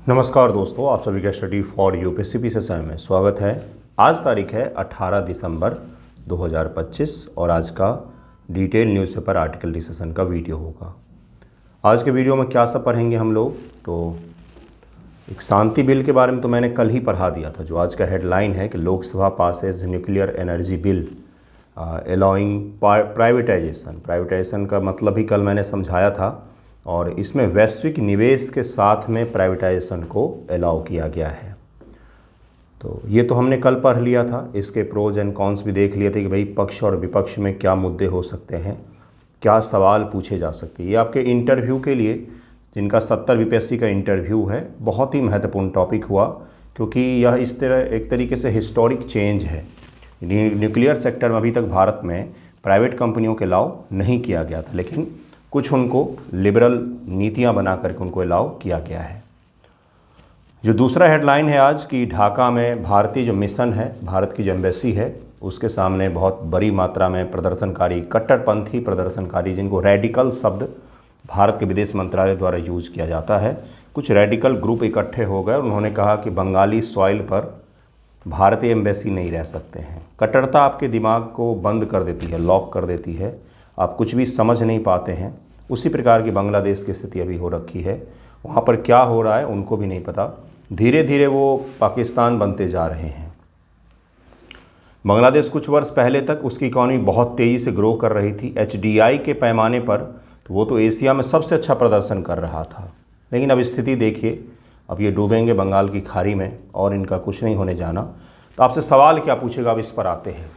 नमस्कार दोस्तों, आप सभी का स्टडी फॉर यूपीएससी से में स्वागत है। आज तारीख है 18 दिसंबर 2025 और आज का डिटेल न्यूज़पेपर आर्टिकल डिस्कशन का वीडियो होगा। आज के वीडियो में क्या सब पढ़ेंगे हम लोग, तो एक शांति बिल के बारे में तो मैंने कल ही पढ़ा दिया था, जो आज का हेडलाइन है कि Lok Sabha passes nuclear energy bill allowing privatisation का मतलब ही कल मैंने समझाया था। और इसमें वैश्विक निवेश के साथ में प्राइवेटाइजेशन को अलाउ किया गया है। तो ये तो हमने कल पढ़ लिया था, इसके प्रोज एंड कॉन्स भी देख लिए थे कि भाई पक्ष और विपक्ष में क्या मुद्दे हो सकते हैं, क्या सवाल पूछे जा सकते हैं। ये आपके इंटरव्यू के लिए, जिनका 70 बीपीएससी का इंटरव्यू है, बहुत ही महत्वपूर्ण टॉपिक हुआ, क्योंकि यह इस तरह एक तरीके से हिस्टोरिक चेंज है। न्यूक्लियर सेक्टर में अभी तक भारत में प्राइवेट कंपनियों के अलाउ नहीं किया गया था, लेकिन कुछ उनको लिबरल नीतियां बना करके उनको अलाउ किया गया है। जो दूसरा हेडलाइन है आज की, ढाका में भारतीय जो मिशन है, भारत की जो एम्बेसी है, उसके सामने बहुत बड़ी मात्रा में प्रदर्शनकारी, कट्टरपंथी प्रदर्शनकारी, जिनको रेडिकल शब्द भारत के विदेश मंत्रालय द्वारा यूज किया जाता है, कुछ रेडिकल ग्रुप इकट्ठे हो गए। उन्होंने कहा कि बंगाली सॉइल पर भारतीय एम्बेसी नहीं रह सकते हैं। कट्टरता आपके दिमाग को बंद कर देती है, लॉक कर देती है, आप कुछ भी समझ नहीं पाते हैं। उसी प्रकार की बांग्लादेश की स्थिति अभी हो रखी है। वहाँ पर क्या हो रहा है उनको भी नहीं पता। धीरे धीरे वो पाकिस्तान बनते जा रहे हैं। बांग्लादेश कुछ वर्ष पहले तक उसकी इकॉनमी बहुत तेज़ी से ग्रो कर रही थी। एचडीआई के पैमाने पर तो वो तो एशिया में सबसे अच्छा प्रदर्शन कर रहा था, लेकिन अब स्थिति देखिए, अब ये डूबेंगे बंगाल की खाड़ी में और इनका कुछ नहीं होने जाना। तो आपसे सवाल क्या पूछेगा, अब इस पर आते हैं।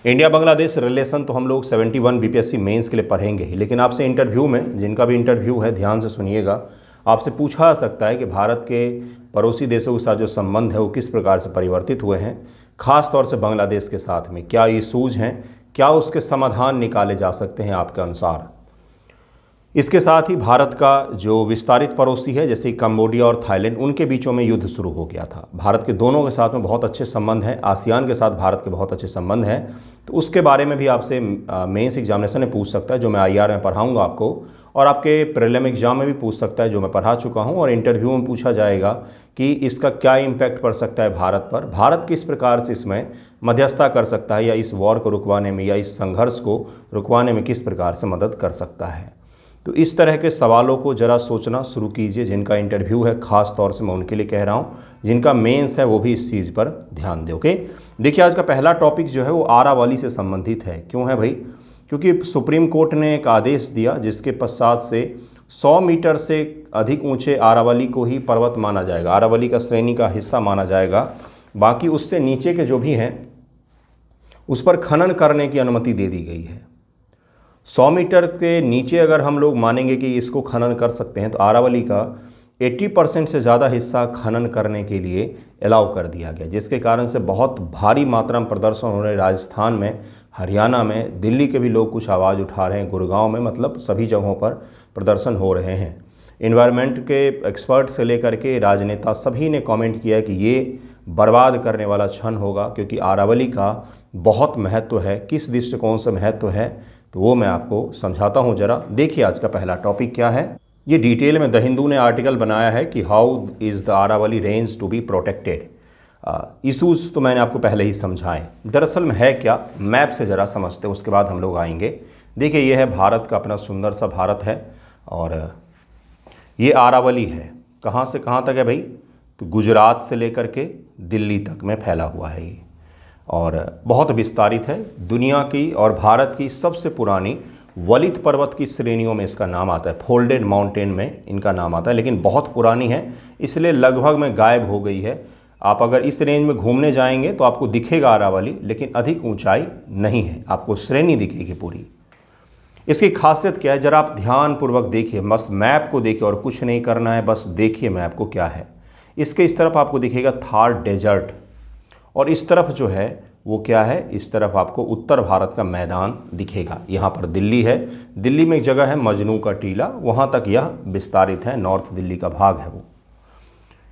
इंडिया बांग्लादेश रिलेशन तो हम लोग 71 बीपीएससी मेंस के लिए पढ़ेंगे ही, लेकिन आपसे इंटरव्यू में, जिनका भी इंटरव्यू है ध्यान से सुनिएगा, आपसे पूछा जा सकता है कि भारत के पड़ोसी देशों के साथ जो संबंध है वो किस प्रकार से परिवर्तित हुए हैं, खास तौर से बांग्लादेश के साथ में क्या इशूज़ हैं, क्या उसके समाधान निकाले जा सकते हैं आपके अनुसार। इसके साथ ही भारत का जो विस्तारित पड़ोसी है, जैसे कंबोडिया और थाईलैंड, उनके बीचों में युद्ध शुरू हो गया था। भारत के दोनों के साथ में बहुत अच्छे संबंध हैं, आसियान के साथ भारत के बहुत अच्छे संबंध हैं, तो उसके बारे में भी आपसे मेंस एग्जामिनेशन में पूछ सकता है, जो मैं आईआर में पढ़ाऊंगा आपको, और आपके प्रीलिम एग्जाम में भी पूछ सकता है, जो मैं पढ़ा चुका हूं, और इंटरव्यू में पूछा जाएगा कि इसका क्या इम्पैक्ट पड़ सकता है भारत पर, भारत किस प्रकार से इसमें मध्यस्थता कर सकता है, या इस वॉर को रुकवाने में, या इस संघर्ष को रुकवाने में किस प्रकार से मदद कर सकता है। तो इस तरह के सवालों को ज़रा सोचना शुरू कीजिए। जिनका इंटरव्यू है खास तौर से मैं उनके लिए कह रहा हूँ, जिनका मेंस है वो भी इस चीज़ पर ध्यान दें। ओके, देखिए आज का पहला टॉपिक जो है वो आरावली से संबंधित है। क्यों है भाई? क्योंकि सुप्रीम कोर्ट ने एक आदेश दिया जिसके पश्चात से 100 मीटर से अधिक ऊँचे आरावली को ही पर्वत माना जाएगा, आरावली का श्रेणी का हिस्सा माना जाएगा। बाकी उससे नीचे के जो भी हैं उस पर खनन करने की अनुमति दे दी गई है। 100 मीटर के नीचे अगर हम लोग मानेंगे कि इसको खनन कर सकते हैं, तो आरावली का 80% से ज़्यादा हिस्सा खनन करने के लिए अलाउ कर दिया गया, जिसके कारण से बहुत भारी मात्रा में प्रदर्शन हो रहे। राजस्थान में, हरियाणा में, दिल्ली के भी लोग कुछ आवाज़ उठा रहे हैं, गुड़गांव में, मतलब सभी जगहों पर प्रदर्शन हो रहे हैं। इन्वायरमेंट के एक्सपर्ट से लेकर के राजनेता सभी ने कमेंट किया है कि ये बर्बाद करने वाला क्षण होगा, क्योंकि आरावली का बहुत महत्व है। किस दृष्टिकोण से महत्व है तो वो मैं आपको समझाता हूँ। जरा देखिए आज का पहला टॉपिक क्या है। ये डिटेल में द हिंदू ने आर्टिकल बनाया है कि how is the Aravalli range to be protected. Issues तो मैंने आपको पहले ही समझाए। दरअसल में है क्या, मैप से ज़रा समझते, उसके बाद हम लोग आएंगे। देखिए ये है भारत का अपना सुंदर सा भारत है, और ये आरावली है। कहाँ से कहाँ तक है भाई? तो गुजरात से लेकर के दिल्ली तक में फैला हुआ है ये, और बहुत विस्तारित है। दुनिया की और भारत की सबसे पुरानी वलित पर्वत की श्रेणियों में इसका नाम आता है, फोल्डेड माउंटेन में इनका नाम आता है, लेकिन बहुत पुरानी है, इसलिए लगभग में गायब हो गई है। आप अगर इस रेंज में घूमने जाएंगे तो आपको दिखेगा आरावली, लेकिन अधिक ऊंचाई नहीं है, आपको श्रेणी दिखेगी पूरी। इसकी खासियत क्या है, जरा आप ध्यानपूर्वक देखिए, बस मैप को देखिए और कुछ नहीं करना है, बस देखिए मैप को क्या है। इसके इस तरफ आपको दिखेगा थार डेजर्ट, और इस तरफ जो है वो क्या है, इस तरफ आपको उत्तर भारत का मैदान दिखेगा। यहाँ पर दिल्ली है, दिल्ली में एक जगह है मजनू का टीला, वहाँ तक यह विस्तारित है, नॉर्थ दिल्ली का भाग है वो।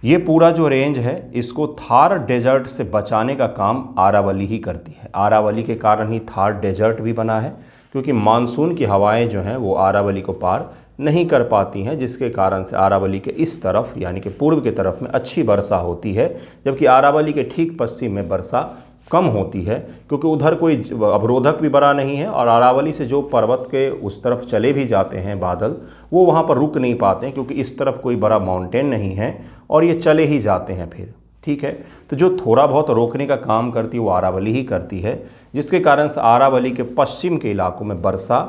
ये पूरा जो रेंज है इसको थार डेजर्ट से बचाने का काम आरावली ही करती है। आरावली के कारण ही थार डेजर्ट भी बना है, क्योंकि मानसून की हवाएं जो हैं वो आरावली को पार नहीं कर पाती हैं, जिसके कारण से अरावली के इस तरफ यानी कि पूर्व की तरफ में अच्छी वर्षा होती है, जबकि अरावली के ठीक पश्चिम में वर्षा कम होती है, क्योंकि उधर कोई अवरोधक भी बड़ा नहीं है और अरावली से जो पर्वत के उस तरफ चले भी जाते हैं बादल, वो वहाँ पर रुक नहीं पाते हैं, क्योंकि इस तरफ कोई बड़ा माउंटेन नहीं है और ये चले ही जाते हैं फिर। ठीक है, तो जो थोड़ा बहुत रोकने का काम करती है वो अरावली ही करती है, जिसके कारण से अरावली के पश्चिम के इलाकों में वर्षा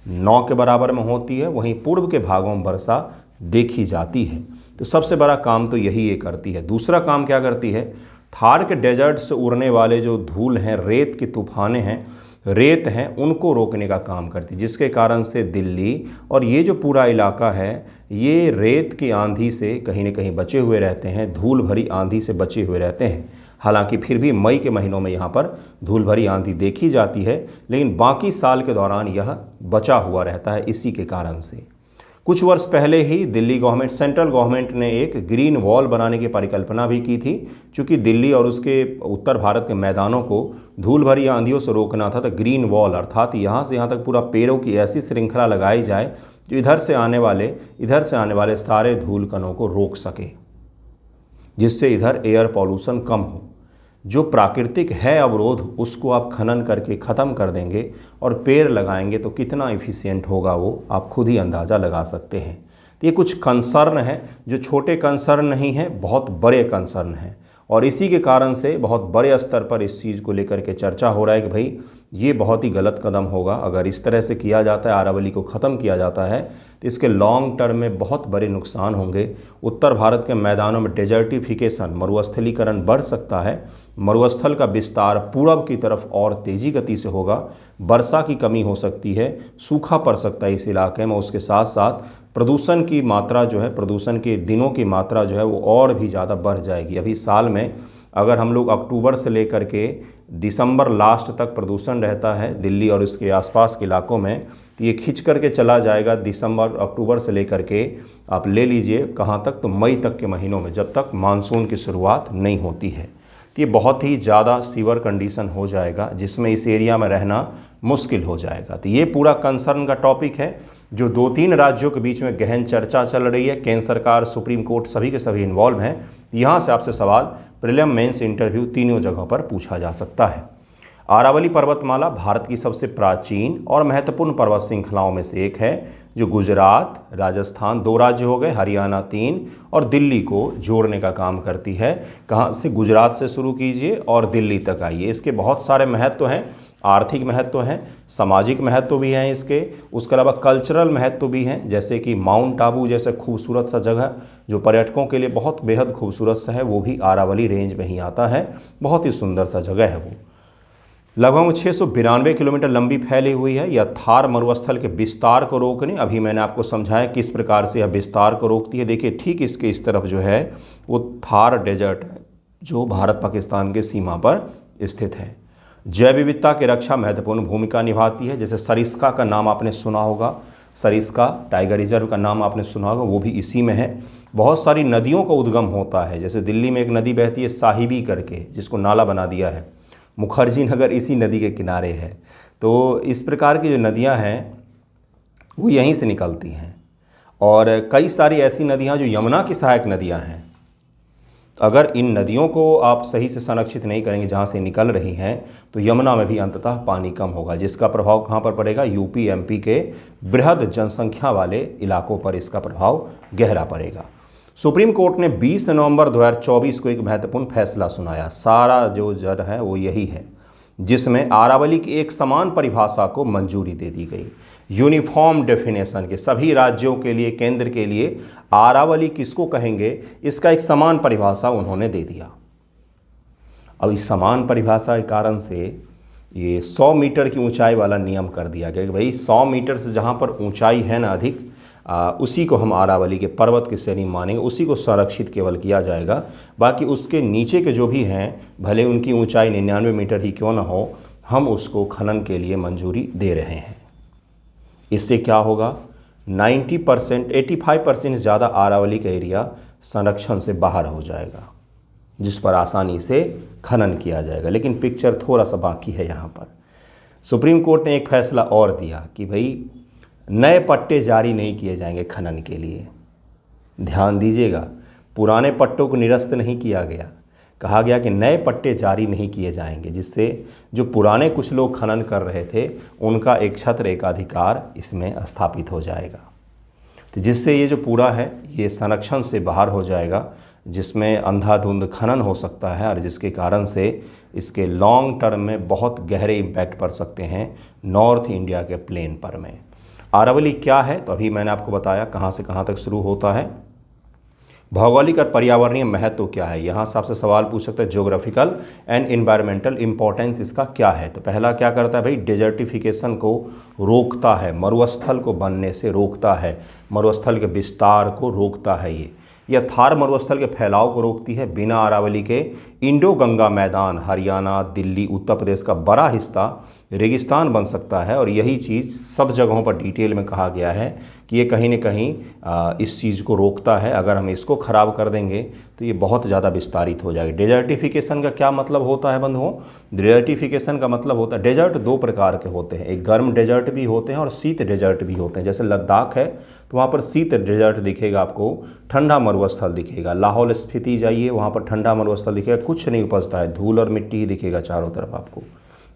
9 के बराबर में होती है, वहीं पूर्व के भागों में वर्षा देखी जाती है। तो सबसे बड़ा काम तो यही ये करती है। दूसरा काम क्या करती है, थार के डेजर्ट से उड़ने वाले जो धूल हैं, रेत की तूफानें हैं, रेत हैं, उनको रोकने का काम करती है, जिसके कारण से दिल्ली और ये जो पूरा इलाका है ये रेत की आंधी से कहीं न कहीं बचे हुए रहते हैं, धूल भरी आंधी से बचे हुए रहते हैं। हालांकि फिर भी मई के महीनों में यहाँ पर धूल भरी आंधी देखी जाती है, लेकिन बाकी साल के दौरान यह बचा हुआ रहता है इसी के कारण से। कुछ वर्ष पहले ही दिल्ली गवर्नमेंट, सेंट्रल गवर्नमेंट ने एक ग्रीन वॉल बनाने की परिकल्पना भी की थी, चूँकि दिल्ली और उसके उत्तर भारत के मैदानों को धूल भरी आंधियों से रोकना था। तो ग्रीन वॉल अर्थात यहाँ से यहाँ तक पूरा पेड़ों की ऐसी श्रृंखला लगाई जाए जो इधर से आने वाले सारे धूल कणों को रोक सके, जिससे इधर एयर पॉल्यूशन कम हो। जो प्राकृतिक है अवरोध उसको आप खनन करके ख़त्म कर देंगे और पेड़ लगाएंगे तो कितना इफ़िशियंट होगा वो आप खुद ही अंदाज़ा लगा सकते हैं। तो ये कुछ कंसर्न है, जो छोटे कंसर्न नहीं हैं, बहुत बड़े कंसर्न हैं, और इसी के कारण से बहुत बड़े स्तर पर इस चीज़ को लेकर के चर्चा हो रहा है कि भाई ये बहुत ही गलत कदम होगा। अगर इस तरह से किया जाता है, अरावली को ख़त्म किया जाता है, तो इसके लॉन्ग टर्म में बहुत बड़े नुकसान होंगे। उत्तर भारत के मैदानों में डेजर्टिफिकेशन, मरुस्थलीकरण बढ़ सकता है, मरुस्थल का विस्तार पूरब की तरफ और तेज़ी गति से होगा, वर्षा की कमी हो सकती है, सूखा पड़ सकता है इस इलाके में। उसके साथ साथ प्रदूषण की मात्रा जो है, प्रदूषण के दिनों की मात्रा जो है वो और भी ज़्यादा बढ़ जाएगी। अभी साल में अगर हम लोग अक्टूबर से लेकर के दिसंबर लास्ट तक प्रदूषण रहता है दिल्ली और इसके आसपास के इलाकों में, तो ये खिंच करके चला जाएगा अक्टूबर से लेकर के आप ले लीजिए कहाँ तक, तो मई तक के महीनों में, जब तक मानसून की शुरुआत नहीं होती है। तो ये बहुत ही ज़्यादा सीवर कंडीशन हो जाएगा, जिसमें इस एरिया में रहना मुश्किल हो जाएगा। तो ये पूरा कंसर्न का टॉपिक है, जो 2-3 राज्यों के बीच में गहन चर्चा चल रही है। केंद्र सरकार, सुप्रीम कोर्ट, सभी के सभी इन्वॉल्व हैं। यहाँ से आपसे सवाल प्रीलिम, मेंस, इंटरव्यू तीनों जगहों पर पूछा जा सकता है। अरावली पर्वतमाला भारत की सबसे प्राचीन और महत्वपूर्ण पर्वत श्रृंखलाओं में से एक है, जो गुजरात, राजस्थान 2 राज्य हो गए, हरियाणा 3 और दिल्ली को जोड़ने का काम करती है। कहाँ से? गुजरात से शुरू कीजिए और दिल्ली तक आइए। इसके बहुत सारे महत्व हैं, आर्थिक महत्व हैं, सामाजिक महत्व भी हैं इसके, उसके अलावा कल्चरल महत्व भी हैं, जैसे कि माउंट आबू जैसे खूबसूरत सा जगह जो पर्यटकों के लिए बहुत बेहद खूबसूरत सा है, वो भी अरावली रेंज में ही आता है। बहुत ही सुंदर सा जगह है वो। लगभग 692 किलोमीटर लंबी फैली हुई है। यह थार मरुस्थल के विस्तार को रोकने, अभी मैंने आपको समझाया किस प्रकार से यह विस्तार को रोकती है। देखिए ठीक इसके इस तरफ जो है वो थार डेजर्ट है, जो भारत पाकिस्तान के सीमा पर स्थित है। जैव विविधता की रक्षा महत्वपूर्ण भूमिका निभाती है। जैसे सरिस्का का नाम आपने सुना होगा, सरिस्का टाइगर रिजर्व का नाम आपने सुना होगा, वो भी इसी में है। बहुत सारी नदियों का उद्गम होता है, जैसे दिल्ली में एक नदी बहती है साहिबी करके, जिसको नाला बना दिया है, मुखर्जी नगर इसी नदी के किनारे है। तो इस प्रकार की जो नदियां हैं वो यहीं से निकलती हैं, और कई सारी ऐसी नदियां जो यमुना की सहायक नदियां हैं। अगर इन नदियों को आप सही से संरक्षित नहीं करेंगे जहाँ से निकल रही हैं, तो यमुना में भी अंततः पानी कम होगा, जिसका प्रभाव कहाँ पर पड़ेगा? यूपी एमपी के बृहद जनसंख्या वाले इलाकों पर इसका प्रभाव गहरा पड़ेगा। सुप्रीम कोर्ट ने 20 नवंबर 2024 को एक महत्वपूर्ण फैसला सुनाया। सारा जो जड़ है वो यही है, जिसमें अरावली की एक समान परिभाषा को मंजूरी दे दी गई। यूनिफॉर्म डेफिनेशन के सभी राज्यों के लिए, केंद्र के लिए अरावली किसको कहेंगे, इसका एक समान परिभाषा उन्होंने दे दिया। अब इस समान परिभाषा के कारण से ये 100 मीटर की ऊंचाई वाला नियम कर दिया गया कि भाई 100 मीटर से जहाँ पर ऊंचाई है ना अधिक, उसी को हम अरावली के पर्वत की श्रेणी मानेंगे, उसी को संरक्षित केवल किया जाएगा। बाकी उसके नीचे के जो भी हैं, भले उनकी ऊंचाई 99 मीटर ही क्यों ना हो, हम उसको खनन के लिए मंजूरी दे रहे हैं। इससे क्या होगा? 90%, 85% ज़्यादा अरावली का एरिया संरक्षण से बाहर हो जाएगा, जिस पर आसानी से खनन किया जाएगा। लेकिन पिक्चर थोड़ा सा बाकी है यहाँ पर। सुप्रीम कोर्ट ने एक फैसला और दिया कि भाई नए पट्टे जारी नहीं किए जाएंगे खनन के लिए। ध्यान दीजिएगा, पुराने पट्टों को निरस्त नहीं किया गया, कहा गया कि नए पट्टे जारी नहीं किए जाएंगे, जिससे जो पुराने कुछ लोग खनन कर रहे थे उनका एक छत्र एक अधिकार इसमें स्थापित हो जाएगा। तो जिससे ये जो पूरा है ये संरक्षण से बाहर हो जाएगा, जिसमें अंधाधुंध खनन हो सकता है और जिसके कारण से इसके लॉन्ग टर्म में बहुत गहरे इम्पैक्ट पड़ सकते हैं नॉर्थ इंडिया के प्लेन पर में। अरावली क्या है, तो अभी मैंने आपको बताया कहाँ से कहाँ तक शुरू होता है। भौगोलिक और पर्यावरणीय महत्व क्या है, यहाँ से आपसे सवाल पूछ सकते हैं ज्योग्राफिकल एंड इन्वायरमेंटल इंपॉर्टेंस इसका क्या है। तो पहला क्या करता है भाई, डेजर्टिफिकेशन को रोकता है, मरुस्थल को बनने से रोकता है, मरुस्थल के विस्तार को रोकता है। यह थार मरुस्थल के फैलाव को रोकती है। बिना अरावली के इंडो गंगा मैदान हरियाणा, दिल्ली, उत्तर प्रदेश का बड़ा हिस्सा रेगिस्तान बन सकता है। और यही चीज़ सब जगहों पर डिटेल में कहा गया है कि ये कहीं न कहीं इस चीज़ को रोकता है। अगर हम इसको ख़राब कर देंगे तो ये बहुत ज़्यादा विस्तारित हो जाएगा। डेजर्टिफिकेशन का क्या मतलब होता है बंधुओं? डेजर्टिफिकेशन का मतलब होता है, डेजर्ट दो प्रकार के होते हैं, एक गर्म डेजर्ट भी होते हैं और शीत डेजर्ट भी होते हैं। जैसे लद्दाख है तो वहाँ पर शीत डेजर्ट दिखेगा, आपको ठंडा मरुस्थल दिखेगा। लाहौल स्फीति जाइए, वहाँ पर ठंडा मरुस्थल दिखेगा, कुछ नहीं उपजता है, धूल और मिट्टी ही दिखेगा चारों तरफ, आपको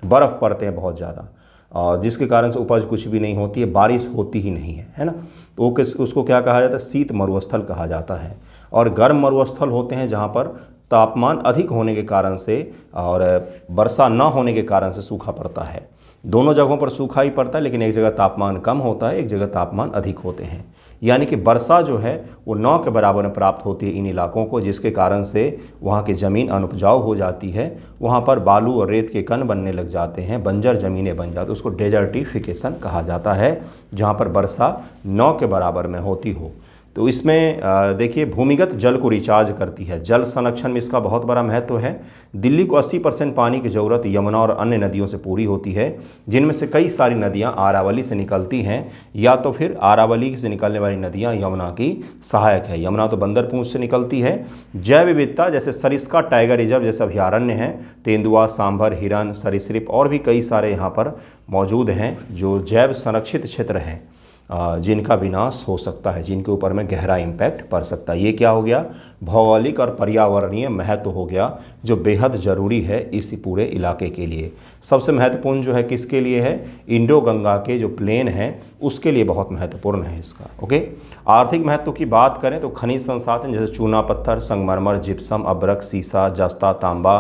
बर्फ़ पड़ते हैं बहुत ज़्यादा, और जिसके कारण से उपज कुछ भी नहीं होती है, बारिश होती ही नहीं है ना। तो उसको क्या कहा जाता है? शीत मरुस्थल कहा जाता है। और गर्म मरुस्थल होते हैं जहाँ पर तापमान अधिक होने के कारण से और वर्षा न होने के कारण से सूखा पड़ता है। दोनों जगहों पर सूखा ही पड़ता है, लेकिन एक जगह तापमान कम होता है, एक जगह तापमान अधिक होते हैं। यानी कि वर्षा जो है वो 9 के बराबर में प्राप्त होती है इन इलाकों को, जिसके कारण से वहाँ की ज़मीन अनुपजाऊ हो जाती है, वहाँ पर बालू और रेत के कण बनने लग जाते हैं, बंजर ज़मीनें बन जाती हैं। उसको डेजर्टिफिकेशन कहा जाता है, जहाँ पर वर्षा 9 के बराबर में होती हो। तो इसमें देखिए भूमिगत जल को रिचार्ज करती है, जल संरक्षण में इसका बहुत बड़ा महत्व है। दिल्ली को 80% पानी की ज़रूरत यमुना और अन्य नदियों से पूरी होती है, जिनमें से कई सारी नदियां अरावली से निकलती हैं, या तो फिर अरावली से निकलने वाली नदियां यमुना की सहायक है। यमुना तो बंदरपूंछ से निकलती है। जैव विविधता जैसे सरिस्का टाइगर रिजर्व जैसे अभयारण्य हैं, तेंदुआ, सांभर, हिरन, सरीसृप और भी कई सारे यहाँ पर मौजूद हैं जो जैव संरक्षित क्षेत्र हैं, जिनका विनाश हो सकता है, जिनके ऊपर में गहरा इम्पैक्ट पड़ सकता है। ये क्या हो गया? भौगोलिक और पर्यावरणीय महत्व हो गया, जो बेहद ज़रूरी है इस पूरे इलाके के लिए। सबसे महत्वपूर्ण जो है किसके लिए है? इंडो गंगा के जो प्लेन है उसके लिए बहुत महत्वपूर्ण है इसका। ओके, आर्थिक महत्व की बात करें तो खनिज संसाधन जैसे चूना पत्थर, संगमरमर, जिप्सम, अब्रक, सीसा, जस्ता, तांबा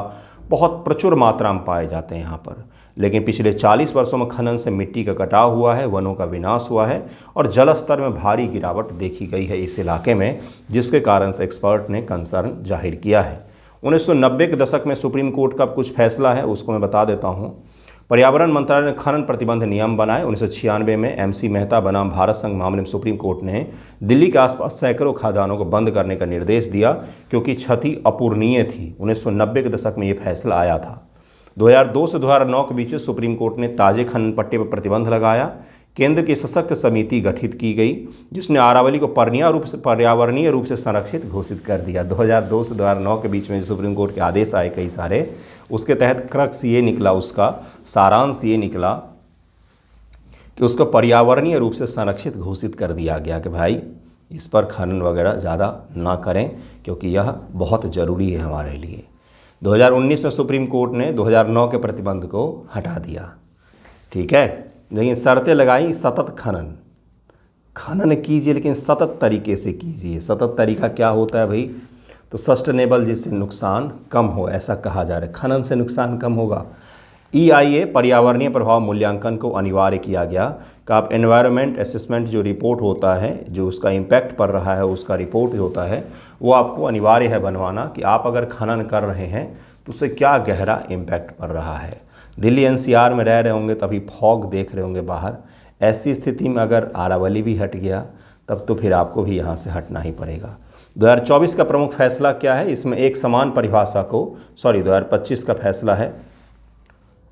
बहुत प्रचुर मात्रा में पाए जाते हैं यहाँ पर। लेकिन पिछले 40 वर्षों में खनन से मिट्टी का कटाव हुआ है, वनों का विनाश हुआ है और जल स्तर में भारी गिरावट देखी गई है इस इलाके में, जिसके कारण से एक्सपर्ट ने कंसर्न जाहिर किया है। 1990 के दशक में सुप्रीम कोर्ट का कुछ फैसला है, उसको मैं बता देता हूँ। पर्यावरण मंत्रालय ने खनन प्रतिबंध नियम बनाए। 1996 में MC मेहता बनाम भारत संघ मामले में सुप्रीम कोर्ट ने दिल्ली के आसपास सैकड़ों खदानों को बंद करने का निर्देश दिया, क्योंकि क्षति अपूरणीय थी। 1990 के दशक में ये फैसला आया था। 2002 से 2009 के बीच में सुप्रीम कोर्ट ने ताजे खनन पट्टे पर प्रतिबंध लगाया। केंद्र की सशक्त समिति गठित की गई, जिसने अरावली को पर्यावरणीय रूप से संरक्षित घोषित कर दिया। 2002 से 2009 के बीच में सुप्रीम कोर्ट के आदेश आए कई सारे, उसके तहत क्रक्स ये निकला, उसका सारांश ये निकला कि उसको पर्यावरणीय रूप से संरक्षित घोषित कर दिया गया कि भाई इस पर खनन वगैरह ज़्यादा ना करें, क्योंकि यह बहुत ज़रूरी है हमारे लिए। 2019 में सुप्रीम कोर्ट ने 2009 के प्रतिबंध को हटा दिया, ठीक है। लेकिन शर्तें लगाई, सतत खनन कीजिए, लेकिन सतत तरीके से कीजिए। सतत तरीका क्या होता है भाई? तो सस्टेनेबल, जिससे नुकसान कम हो, ऐसा कहा जा रहा है। खनन से नुकसान कम होगा। EIA पर्यावरणीय प्रभाव मूल्यांकन को अनिवार्य किया गया कि आप एनवायरनमेंट असेसमेंट जो रिपोर्ट होता है, जो उसका इम्पैक्ट पड़ रहा है, उसका रिपोर्ट होता है, वो आपको अनिवार्य है बनवाना कि आप अगर खनन कर रहे हैं तो उससे क्या गहरा इम्पैक्ट पड़ रहा है। दिल्ली NCR में रह रहे होंगे तभी फॉग देख रहे होंगे बाहर, ऐसी स्थिति में अगर अरावली भी हट गया तब तो फिर आपको भी यहाँ से हटना ही पड़ेगा। 2024 का प्रमुख फैसला क्या है? इसमें एक समान परिभाषा को 2025 का फैसला है,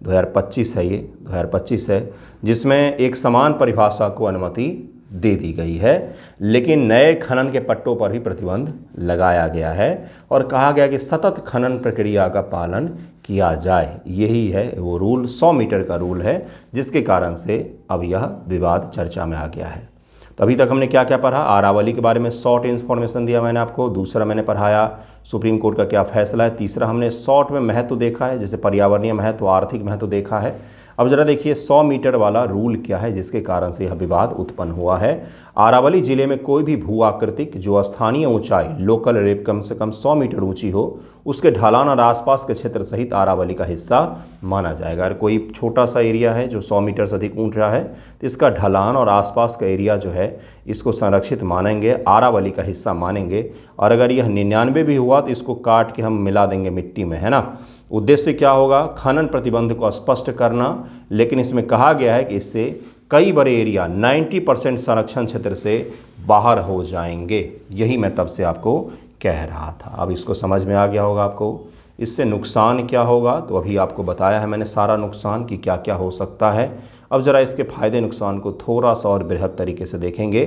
2025 है, ये 2025 है, जिसमें एक समान परिभाषा को अनुमति दे दी गई है, लेकिन नए खनन के पट्टों पर भी प्रतिबंध लगाया गया है और कहा गया कि सतत खनन प्रक्रिया का पालन किया जाए। यही है वो रूल, 100 मीटर का रूल है, जिसके कारण से अब यह विवाद चर्चा में आ गया है। तो अभी तक हमने क्या क्या पढ़ा, आरावली के बारे में शॉर्ट इन्फॉर्मेशन दिया मैंने आपको। दूसरा मैंने पढ़ाया सुप्रीम कोर्ट का क्या फैसला है। तीसरा हमने शॉर्ट में महत्व देखा है, जैसे पर्यावरणीय महत्व, आर्थिक महत्व देखा है। अब जरा देखिए 100 मीटर वाला रूल क्या है जिसके कारण से यह विवाद उत्पन्न हुआ है। अरावली जिले में कोई भी भू आकृतिक जो स्थानीय ऊंचाई लोकल रेप कम से कम 100 मीटर ऊंची हो, उसके ढलान और आसपास के क्षेत्र सहित अरावली का हिस्सा माना जाएगा। अगर कोई छोटा सा एरिया है जो 100 मीटर से अधिक ऊंचा है तो इसका ढलान और आसपास का एरिया जो है इसको संरक्षित मानेंगे, अरावली का हिस्सा मानेंगे। और अगर यह 99 भी हुआ तो इसको काट के हम मिला देंगे मिट्टी में, है ना। उद्देश्य क्या होगा, खनन प्रतिबंध को स्पष्ट करना, लेकिन इसमें कहा गया है कि इससे कई बड़े एरिया 90% संरक्षण क्षेत्र से बाहर हो जाएंगे। यही मैं तब से आपको कह रहा था। अब इसको समझ में आ गया होगा आपको। इससे नुकसान क्या होगा तो अभी आपको बताया है मैंने सारा नुकसान कि क्या क्या हो सकता है। अब ज़रा इसके फ़ायदे नुकसान को थोड़ा सा और बृहद तरीके से देखेंगे।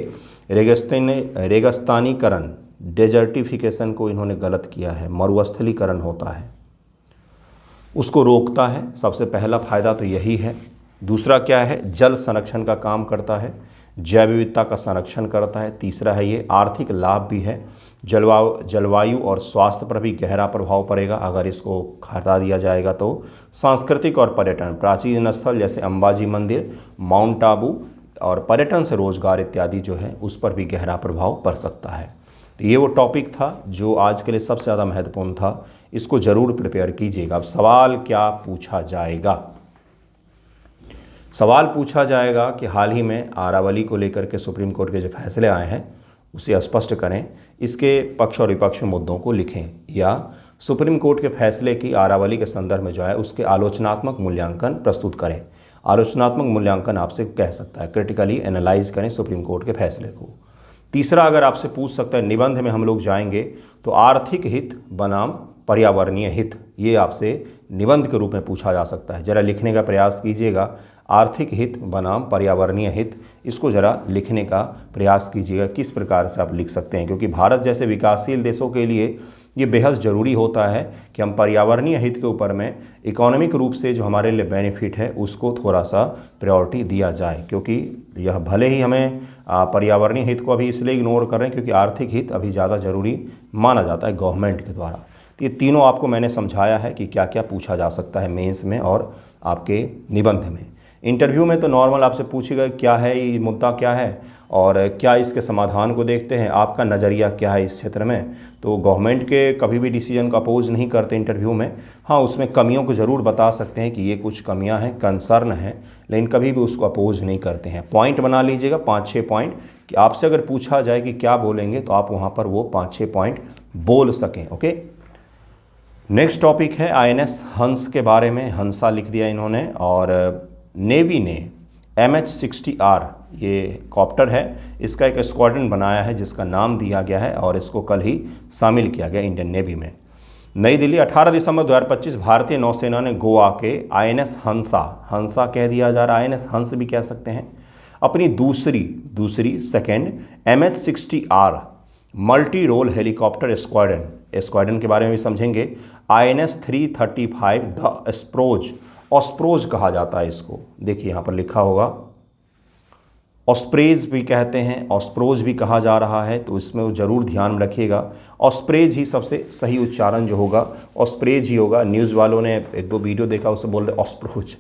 रेगिस्तानीकरण, डेजर्टिफिकेशन को इन्होंने गलत किया है, मरुस्थलीकरण होता है, उसको रोकता है। सबसे पहला फ़ायदा तो यही है। दूसरा क्या है, जल संरक्षण का काम करता है, जैव विविधता का संरक्षण करता है। तीसरा है ये आर्थिक लाभ भी है, जलवायु और स्वास्थ्य पर भी गहरा प्रभाव पड़ेगा अगर इसको हटा दिया जाएगा तो। सांस्कृतिक और पर्यटन, प्राचीन स्थल जैसे अंबाजी मंदिर, माउंट आबू और पर्यटन से रोजगार इत्यादि जो है उस पर भी गहरा प्रभाव पड़ सकता है। तो ये वो टॉपिक था जो आज के लिए सबसे ज़्यादा महत्वपूर्ण था। इसको ज़रूर प्रिपेयर कीजिएगा। अब सवाल क्या पूछा जाएगा, सवाल पूछा जाएगा कि हाल ही में अरावली को लेकर के सुप्रीम कोर्ट के जो फैसले आए हैं उसे स्पष्ट करें, इसके पक्ष और विपक्ष में मुद्दों को लिखें, या सुप्रीम कोर्ट के फैसले की अरावली के संदर्भ में जो है उसके आलोचनात्मक मूल्यांकन प्रस्तुत करें। आलोचनात्मक मूल्यांकन आपसे कह सकता है, क्रिटिकली एनालाइज करें सुप्रीम कोर्ट के फैसले को। तीसरा अगर आपसे पूछ सकता है, निबंध में हम लोग जाएंगे तो आर्थिक हित बनाम पर्यावरणीय हित, ये आपसे निबंध के रूप में पूछा जा सकता है। ज़रा लिखने का प्रयास कीजिएगा, आर्थिक हित बनाम पर्यावरणीय हित, इसको ज़रा लिखने का प्रयास कीजिएगा किस प्रकार से आप लिख सकते हैं, क्योंकि भारत जैसे विकासशील देशों के लिए ये बेहद ज़रूरी होता है कि हम पर्यावरणीय हित के ऊपर में इकोनॉमिक रूप से जो हमारे लिए बेनिफिट है उसको थोड़ा सा प्रायोरिटी दिया जाए, क्योंकि यह भले ही हमें पर्यावरणीय हित को अभी इसलिए इग्नोर कर रहे हैं क्योंकि आर्थिक हित अभी ज़्यादा ज़रूरी माना जाता है गवर्नमेंट के द्वारा। तो ये तीनों आपको मैंने समझाया है कि क्या क्या पूछा जा सकता है मेंस में और आपके निबंध में। इंटरव्यू में तो नॉर्मल आपसे पूछेगा क्या है ये मुद्दा, क्या है और क्या इसके समाधान को देखते हैं, आपका नज़रिया क्या है इस क्षेत्र में। तो गवर्नमेंट के कभी भी डिसीजन को अपोज नहीं करते इंटरव्यू में। हाँ, उसमें कमियों को ज़रूर बता सकते हैं कि ये कुछ कमियां हैं, कंसर्न है, लेकिन कभी भी उसको अपोज नहीं करते हैं। पॉइंट बना लीजिएगा 5-6 पॉइंट कि आपसे अगर पूछा जाए कि क्या बोलेंगे तो आप वहाँ पर वो 5-6 पॉइंट बोल सकें। ओके, नेक्स्ट टॉपिक है INS हंस के बारे में। हंसा लिख दिया इन्होंने, और नेवी ने MH-60R ये कॉप्टर है, इसका एक स्क्वाड्रन बनाया है जिसका नाम दिया गया है और इसको कल ही शामिल किया गया इंडियन नेवी में। नई दिल्ली 18 दिसंबर 2025 भारतीय नौसेना ने गोवा के INS हंसा कह दिया जा रहा है, INS हंस भी कह सकते हैं, अपनी दूसरी second MH-60R multi role helicopter squadron के बारे में भी समझेंगे। INS 335 द ऑस्प्रोज कहा जाता है इसको। देखिए यहाँ पर लिखा होगा, ऑस्प्रेज भी कहते हैं, ऑस्प्रोज भी कहा जा रहा है, तो इसमें वो ज़रूर ध्यान में रखिएगा। ऑस्प्रेज ही सबसे सही उच्चारण जो होगा, ऑस्प्रेज ही होगा। न्यूज़ वालों ने 1-2 वीडियो देखा, उससे बोल रहे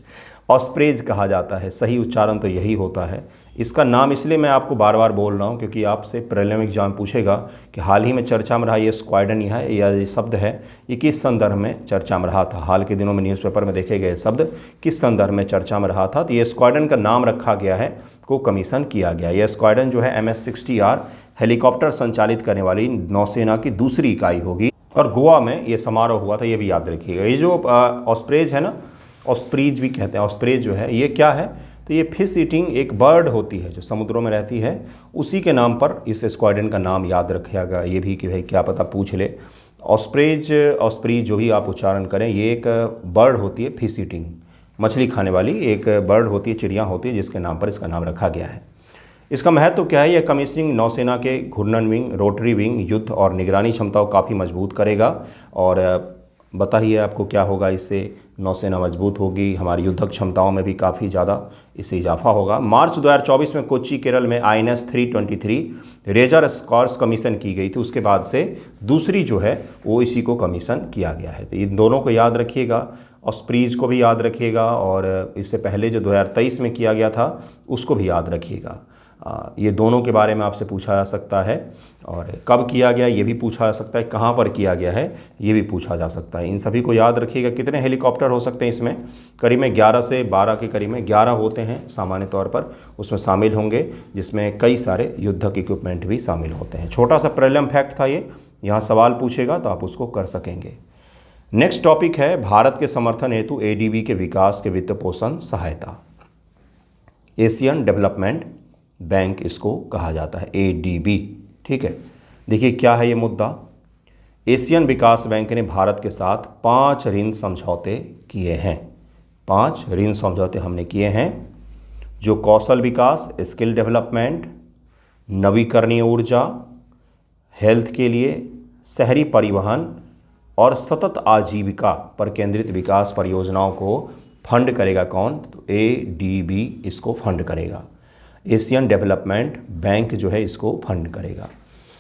ऑस्प्रेज कहा जाता है, सही उच्चारण तो यही होता है। इसका नाम इसलिए मैं आपको बार बार बोल रहा हूँ क्योंकि आपसे प्रीलिम एग्जाम पूछेगा कि हाल ही में चर्चा में रहा ये स्क्वाड्रन है या ये शब्द है, ये किस संदर्भ में चर्चा में रहा था। हाल के दिनों में न्यूज़पेपर में देखे गए शब्द किस संदर्भ में चर्चा में रहा था, तो ये स्क्वाड्रन का नाम रखा गया है, को कमीशन किया गया। यह स्क्वाड्रन जो है MH-60R हेलीकॉप्टर संचालित करने वाली नौसेना की दूसरी इकाई होगी और गोवा में ये समारोह हुआ था, ये भी याद रखिएगा। ये जो ऑस्प्रेज है ना, ऑस्प्रीज भी कहते हैं, ऑस्प्रेज जो है ये क्या है, तो ये फिश ईटिंग एक बर्ड होती है जो समुद्रों में रहती है, उसी के नाम पर इस स्क्वाड्रन का नाम याद रखिएगा। ये भी कि भाई क्या पता पूछ ले। ऑस्प्रीज जो भी आप उच्चारण करें, ये एक बर्ड होती है, फिश ईटिंग मछली खाने वाली एक बर्ड होती है, चिड़िया होती है, जिसके नाम पर इसका नाम रखा गया है। इसका महत्व क्या है? यह कमीशनिंग नौसेना के घूर्णन विंग, रोटरी विंग, युद्ध और निगरानी क्षमता को काफ़ी मजबूत करेगा। और बताइए आपको क्या होगा इससे? नौसेना मजबूत होगी, हमारी युद्धक क्षमताओं में भी काफ़ी ज़्यादा इससे इजाफा होगा। मार्च 2024 में कोच्चि केरल में INS 323 रेजर स्कॉर्स कमीशन की गई थी। उसके बाद से दूसरी जो है वो इसी को कमीशन किया गया है। तो इन दोनों को याद रखिएगा, ऑस्प्रीज को भी याद रखिएगा, और इससे पहले जो 2023 में किया गया था उसको भी याद रखिएगा। ये दोनों के बारे में आपसे पूछा जा सकता है, और कब किया गया ये भी पूछा जा सकता है, कहाँ पर किया गया है ये भी पूछा जा सकता है। इन सभी को याद रखिएगा। कितने हेलीकॉप्टर हो सकते हैं इसमें? करीब में 11 से 12 के करीब में 11 होते हैं सामान्य तौर पर, उसमें शामिल होंगे, जिसमें कई सारे युद्धक इक्विपमेंट भी शामिल होते हैं। छोटा सा प्रीलिम फैक्ट था ये, यहाँ सवाल पूछेगा तो आप उसको कर सकेंगे। नेक्स्ट टॉपिक है भारत के समर्थन हेतु ADB के विकास के वित्त पोषण सहायता। एशियन डेवलपमेंट बैंक इसको कहा जाता है, ADB। ठीक है, देखिए क्या है ये मुद्दा। एशियन विकास बैंक ने भारत के साथ 5 ऋण समझौते किए हैं। 5 ऋण समझौते हमने किए हैं, जो कौशल विकास, स्किल डेवलपमेंट, नवीकरणीय ऊर्जा, हेल्थ के लिए, शहरी परिवहन और सतत आजीविका पर केंद्रित विकास परियोजनाओं को फंड करेगा कौन? तो ADB इसको फंड करेगा। एशियन डेवलपमेंट बैंक जो है इसको फंड करेगा।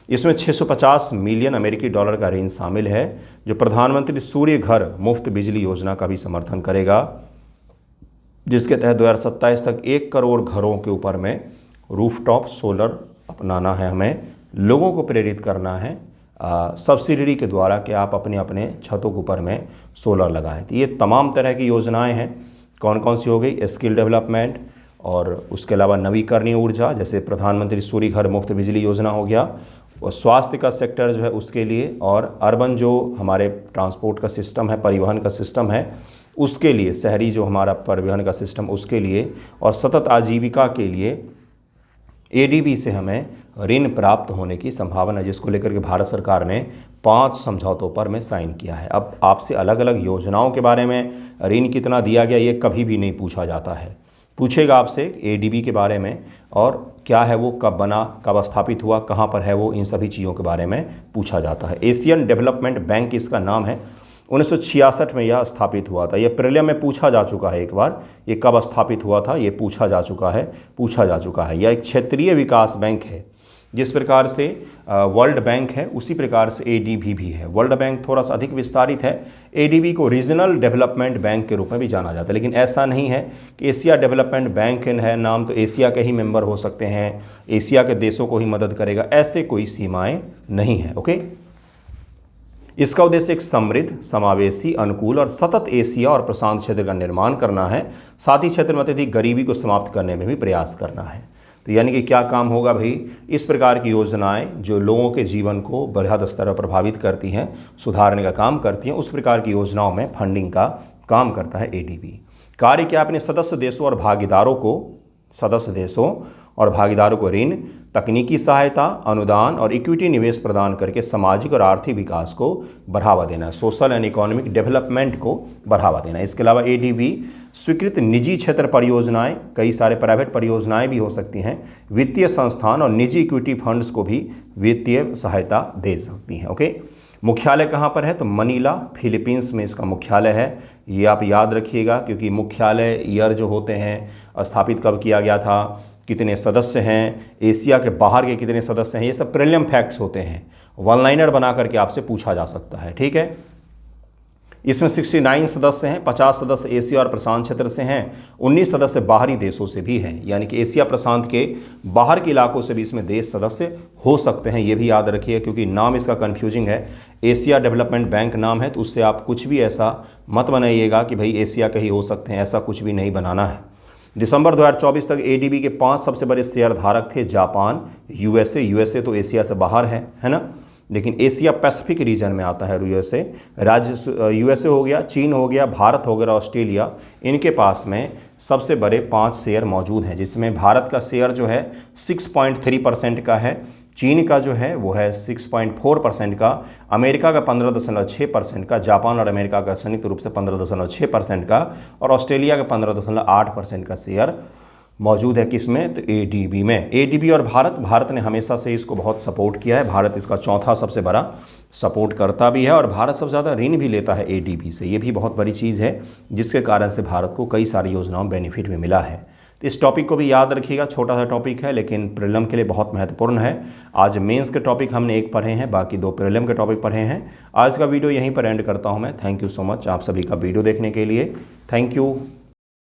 इसमें 650 मिलियन अमेरिकी डॉलर का ऋण शामिल है, जो प्रधानमंत्री सूर्य घर मुफ्त बिजली योजना का भी समर्थन करेगा, जिसके तहत 2027 तक 1 करोड़ घरों के ऊपर में रूफटॉप सोलर अपनाना है। हमें लोगों को प्रेरित करना है सब्सिडी के द्वारा कि आप अपने अपने छतों के ऊपर में सोलर लगाएं। तो ये तमाम तरह की योजनाएं हैं। कौन कौन सी हो गई? स्किल डेवलपमेंट, और उसके अलावा नवीकरणीय ऊर्जा, जैसे प्रधानमंत्री सूर्य घर मुफ्त बिजली योजना हो गया, और स्वास्थ्य का सेक्टर जो है उसके लिए, और अर्बन जो हमारे ट्रांसपोर्ट का सिस्टम है, परिवहन का सिस्टम है उसके लिए, शहरी जो हमारा परिवहन का सिस्टम उसके लिए, और सतत आजीविका के लिए ADB से हमें ऋण प्राप्त होने की संभावना, जिसको लेकर के भारत सरकार ने 5 समझौतों पर में साइन किया है। अब आपसे अलग अलग योजनाओं के बारे में ऋण कितना दिया गया ये कभी भी नहीं पूछा जाता है। पूछेगा आपसे ADB के बारे में, और क्या है वो, कब बना, कब स्थापित हुआ, कहाँ पर है वो, इन सभी चीज़ों के बारे में पूछा जाता है। एशियन डेवलपमेंट बैंक इसका नाम है। 1966 में यह स्थापित हुआ था। यह प्रीलिम में पूछा जा चुका है एक बार, ये कब स्थापित हुआ था ये पूछा जा चुका है। यह एक क्षेत्रीय विकास बैंक है। जिस प्रकार से वर्ल्ड बैंक है उसी प्रकार से ADB भी है। वर्ल्ड बैंक थोड़ा सा अधिक विस्तारित है, ADB को रीजनल डेवलपमेंट बैंक के रूप में भी जाना जाता है। लेकिन ऐसा नहीं है कि एशिया डेवलपमेंट बैंक है नाम तो एशिया के ही मेंबर हो सकते हैं, एशिया के देशों को ही मदद करेगा, ऐसे कोई सीमाएं नहीं है। ओके, इसका उद्देश्य एक समृद्ध, समावेशी, अनुकूल और सतत एशिया और प्रशांत क्षेत्र का निर्माण करना है। साथ ही क्षेत्र में अत्यधिक गरीबी को समाप्त करने में भी प्रयास करना है। तो यानी कि क्या काम होगा भाई? इस प्रकार की योजनाएं जो लोगों के जीवन को बृहद स्तर पर प्रभावित करती हैं, सुधारने का काम करती हैं, उस प्रकार की योजनाओं में फंडिंग का काम करता है ADB। कार्य क्या? अपने सदस्य देशों और भागीदारों को ऋण, तकनीकी सहायता, अनुदान और इक्विटी निवेश प्रदान करके सामाजिक और आर्थिक विकास को बढ़ावा देना है, सोशल एंड इकोनॉमिक डेवलपमेंट को बढ़ावा देना है। इसके अलावा ADB स्वीकृत निजी क्षेत्र परियोजनाएं, कई सारे प्राइवेट परियोजनाएं भी हो सकती हैं, वित्तीय संस्थान और निजी इक्विटी फंड्स को भी वित्तीय सहायता दे सकती हैं। ओके, मुख्यालय कहाँ पर है? तो मनीला, फिलीपींस में इसका मुख्यालय है। ये आप याद रखिएगा, क्योंकि मुख्यालय ईयर जो होते हैं, स्थापित कब किया गया था, कितने सदस्य हैं, एशिया के बाहर के कितने सदस्य हैं, ये सब प्रीलिम फैक्ट्स होते हैं। वन लाइनर बना करके आपसे पूछा जा सकता है। ठीक है, इसमें 69 सदस्य हैं, 50 सदस्य एशिया और प्रशांत क्षेत्र से हैं, 19 सदस्य बाहरी देशों से भी हैं। यानी कि एशिया प्रशांत के बाहर के इलाकों से भी इसमें देश सदस्य हो सकते हैं। ये भी याद रखिए, क्योंकि नाम इसका कन्फ्यूजिंग है। एशिया डेवलपमेंट बैंक नाम है, तो उससे आप कुछ भी ऐसा मत बनाइएगा कि भाई एशिया के ही हो सकते हैं, ऐसा कुछ भी नहीं बनाना है। दिसंबर 2024 तक ADB के 5 सबसे बड़े शेयर धारक थे जापान, USA तो एशिया से बाहर है ना, लेकिन एशिया पैसिफिक रीजन में आता है USA। USA हो गया, चीन हो गया, भारत हो गया, ऑस्ट्रेलिया, इनके पास में सबसे बड़े 5 शेयर मौजूद हैं, जिसमें भारत का शेयर जो है 6.3% का है, चीन का जो है वो है 6.4% का, अमेरिका का 15.6% का, जापान और अमेरिका का संयुक्त रूप से 15.6% का, और ऑस्ट्रेलिया का 15.8% का शेयर मौजूद है किसमें, तो एडीबी में। एडीबी और भारत ने हमेशा से इसको बहुत सपोर्ट किया है। भारत इसका चौथा सबसे बड़ा सपोर्ट करता भी है और भारत सबसे ज़्यादा ऋण भी लेता है एडीबी से। ये भी बहुत बड़ी चीज़ है जिसके कारण से भारत को कई सारी योजनाओं में बेनिफिट भी मिला है। तो इस टॉपिक को भी याद रखिएगा, छोटा सा टॉपिक है लेकिन प्रीलिम के लिए बहुत महत्वपूर्ण है। आज मेंस के टॉपिक हमने एक पढ़े हैं, बाकी 2 प्रीलिम के टॉपिक पढ़े हैं। आज का वीडियो यहीं पर एंड करता हूं मैं। थैंक यू सो मच आप सभी का वीडियो देखने के लिए। Thank you.